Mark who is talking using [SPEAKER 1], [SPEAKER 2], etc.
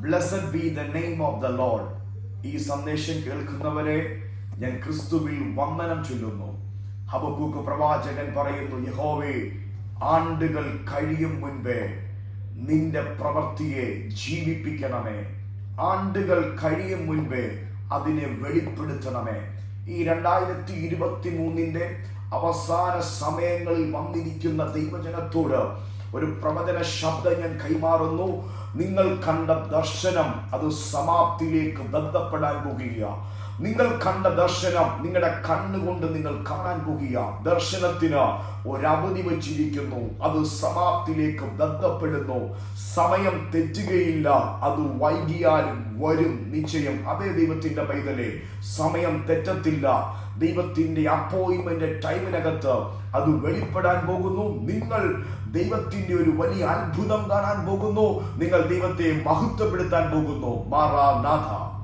[SPEAKER 1] Blessed B the name of the Lord. ഈ സന്ദേശം കേൾക്കുന്നവരെ ഞാൻ ക്രിസ്തുവിൽ വന്ദനം ചൊല്ലുന്നു. ഹബക്കൂക്ക് പ്രവാചകൻ പറയുന്നു, യഹോവേ, ആണ്ടുകൾ കഴിയും മുൻപേ നിന്റെ പ്രവൃത്തിയെ ജീവിപ്പിക്കണമേ. ആണ്ടുകൾ കഴിയും മുൻപേ അതിനെ വെളിപ്പെടുത്തണമേ. ഈ 2023 അവസാന സമയങ്ങളിൽ വന്നിരിക്കുന്ന ദൈവജനത്തോട് ഒരു പ്രവചന ശബ്ദം ഞാൻ കൈമാറുന്നു. നിങ്ങൾ കണ്ട ദർശനം അത് സമാപ്തിയിലേക്ക് ബന്ധപ്പെടാൻ പോകുക. നിങ്ങൾ കണ്ട ദർശനം നിങ്ങളുടെ കണ്ണുകൊണ്ട് നിങ്ങൾ കാണാൻ പോകുക. ദർശനത്തിന് ഒരവധി വച്ചിരിക്കുന്നു, അത് സമാപ്തിയിലേക്ക് ബന്ധപ്പെടുന്നു. സമയം തെറ്റുകയില്ല, അത് വൈകിയാലും വരും നിശ്ചയം. അതേ ദൈവത്തിന്റെ പൈതലേ, സമയം തെറ്റത്തില്ല. ദൈവത്തിന്റെ അപ്പോയിന്റ്മെന്റ് ടൈമിനകത്ത് അത് വെളിപ്പെടാൻ പോകുന്നു. നിങ്ങൾ ദൈവത്തിന്റെ ഒരു വലിയ അത്ഭുതം കാണാൻ പോകുന്നു. നിങ്ങൾ ദൈവത്തെ മഹത്വപ്പെടുത്താൻ പോകുന്നു. മാറാനാഥ.